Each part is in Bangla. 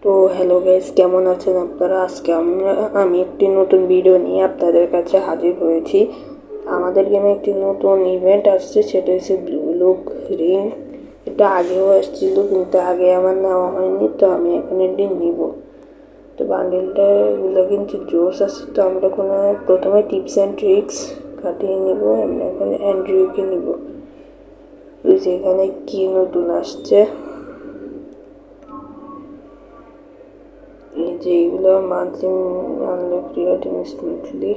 তো হ্যালো গাইস, কেমন আছেন আপনারা? আজকে আমি একটি নতুন ভিডিও নিয়ে আপনাদের কাছে হাজির হয়েছি। আমাদের গেমে একটি নতুন ইভেন্ট আসছে, সেটা হচ্ছে ব্লু লুক রিং। এটা আগেও আসছিল, কিন্তু আগে আমার নেওয়া হয়নি, তো আমি এখন এটি নিব। তো বান্ডেলটাগুলো কিন্তু জোস আছে। তো আমরা প্রথমে টিপস অ্যান্ড ট্রিক্স কাটিয়ে নিব। আমরা এখন অ্যান্ড্রিউকে নিব। তো যেখানে কি নতুন আসছে, এই যে এইগুলো মান্থলি আনলক রিওয়ার্ডিং স্মুথলি।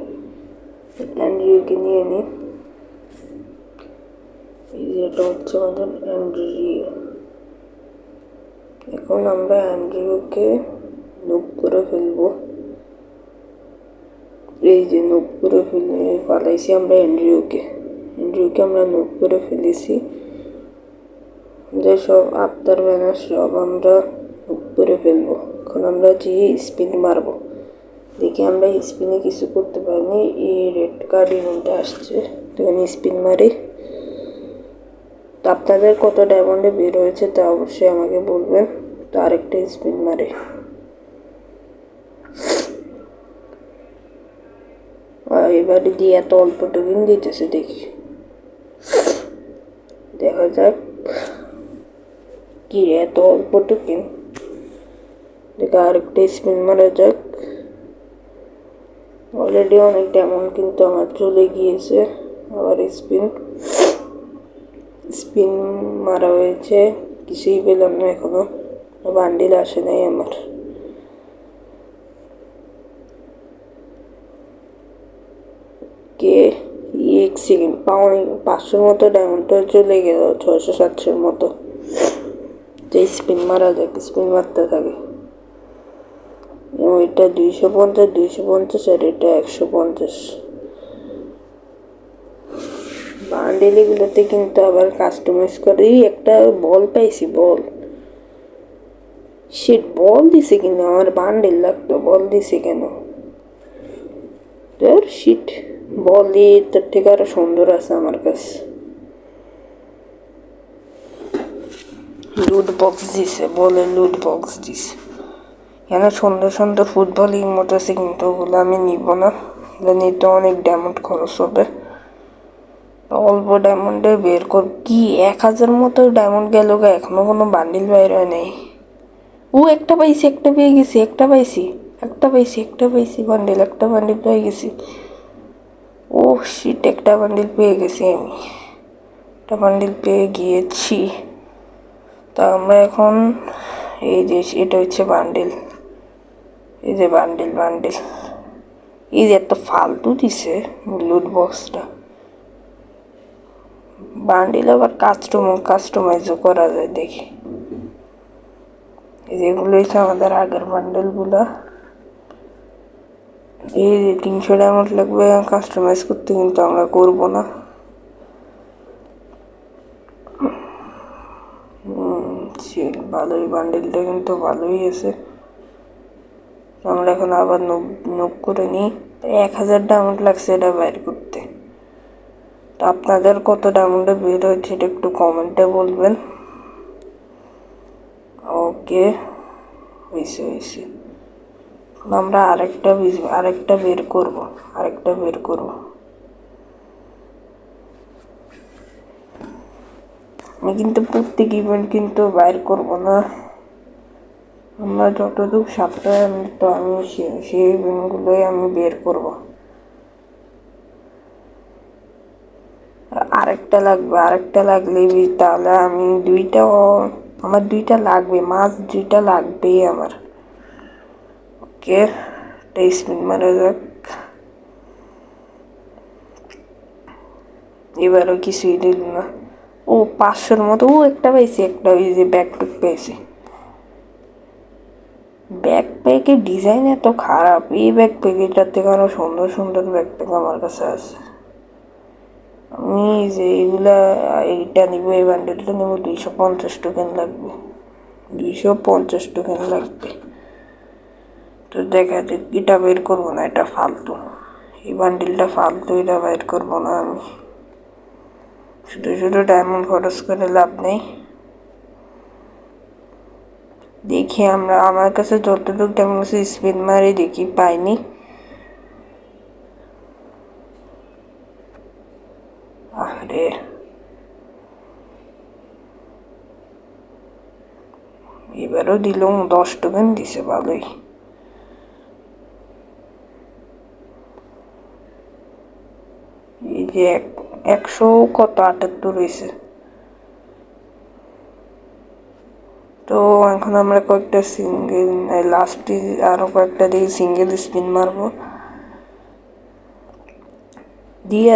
অ্যান্ড্রিউকে নিয়ে নিই। এই যে এটা হচ্ছে আমাদের অ্যান্ড্রিউ। এখন আমরা অ্যান্ড্রিউকে নুক করে ফেলবো। এই যে নুক করে পালাইছি আমরা অ্যান্ড্রিউকে আমরা নুক করে ফেলেছি। যে সব আফটার ব্যানার সব আমরা নুক করে ফেলবো। এখন আমরা যে স্পিন মারবো, দেখি আমরা স্পিনে কিছু করতে পারিনি। এই রেড কার্ড ইভেন্টে আসছে, তো এখানে স্পিন মারি। তো আপনাদের কত ডায়মন্ডে বের হয়েছে তা অবশ্যই আমাকে বলবেন। তো আরেকটা স্পিন মারি। এবারে দিয়ে এত অল্প টোকেন দিতেছে, দেখি দেখা যাক কি এত অল্প টোকেন। দেখে আরেকটা স্পিন মারা যাক। অলরেডি অনেক ডায়মন্ড কিন্তু আমার চলে গিয়েছে। আবার স্পিন মারা হয়েছে, কিছুই পেলাম না এখনো। বান্ডিল আসে নাই আমার। কে এক সেকেন্ড পাওয়া 500 মতো ডায়মন্ডটা চলে গেল, 600-700 মতো। যে স্পিন মারা যাক, স্পিন মারতে থাকে। এটা 250 আর এটা 150। বান্ডেলগুলোতে কিন্তু আবার কাস্টমাইজ করে। একটা বল পাইছি, বল শিট, বল দিছে কিনা? আমার বান্ডেল লাগতো, বল দিছে কেন? শিট, বল দিয়ে তার থেকে আরো সুন্দর আছে আমার কাছে। লুট বক্স দিছে, বলে লুট বক্স দিছে। এখানে সুন্দর সুন্দর ফুটবল ইমোট আছে, কিন্তু ওগুলো আমি নিব না। ওগুলো নিতে অনেক ডায়মন্ড খরচ হবে। অল্প ডায়মন্ডে বের কর কি 1000 মতো ডায়মন্ড গেল গা, এখনো কোনো বান্ডিল বাইর হয় নাই। একটা পাইছি, একটা পেয়ে গেছি, একটা পাইছি বান্ডিল, একটা বান্ডিল পেয়ে গেছি। ও শিট, একটা বান্ডিল পেয়ে গেছি আমি, একটা বান্ডিল পেয়ে গিয়েছি। তা আমরা এখন এই যে এটা হচ্ছে বান্ডিল, এই যে বান্ডিল এই যে এত ফালতু দিছে লুট বক্সটা। বান্ডিল আবার কাস্টমাইজও করা যায়, দেখি। যেগুলো হচ্ছে আমাদের আগের বান্ডেলগুলো। এই যে 300 ডায়মন্ড লাগবে কাস্টমাইজ করতে, কিন্তু আমরা করবো না। ভালোই বান্ডেলটা কিন্তু ভালোই আছে। আমরা এখন আবার নোক করে নিই। 1000 ডায়মন্ড লাগছে এটা বাইর করতে। তো আপনাদের কত ডায়মন্ডে বের হয়েছে এটা একটু কমেন্টে বলবেন। ওকে, হয়েছে। আমরা আরেকটা বের করব। আমি কিন্তু প্রত্যেক ইভেন্ট কিন্তু বাইর করব না। আমরা যতটুকু সাপ্তাহে তো আমি সেই ইভেন্টগুলোই আমি বের করব। আরেকটা লাগলেই তাহলে আমি আমার দুইটা লাগবে, মাছ দুইটা লাগবেই আমার। ওকে, স্পিন মারা যাক। এবারও কিছুই দিল না। 500 মতো। একটা পাইছি, একটা ওই যে ব্যাকপ্যাক পেয়েছি। ব্যাকপ্যাকের ডিজাইন এত খারাপ। এই ব্যাকপ্যাকের থেকে আরো সুন্দর সুন্দর ব্যাকপ্যাক আমার কাছে আছে। আমি যে এইটা নিব, এই বান্ডেলটা নিব। 250 টোকেন লাগবে, 250 টোকেন লাগবে। তো দেখা যাক, এটা বের করবো না, এটা ফালতু। এই বান্ডেলটা ফালতু, এটা বের করবো না আমি। শুধু ডায়মন্ড খরচ করে লাভ নেই। দেখি আমার কাছে যতটুকু টাইম আছে স্পিন মারি, দেখি পাইনি। আরে এবারও দিল, 10 টোকেন দিছে, ভালোই। এই যে 100 কত 78 হয়েছে। তো এখন আমরা কয়েকটা সিঙ্গেল, লাস্টে আরো কয়েকটা দিয়ে সিঙ্গেল স্পিন মারবো দিয়ে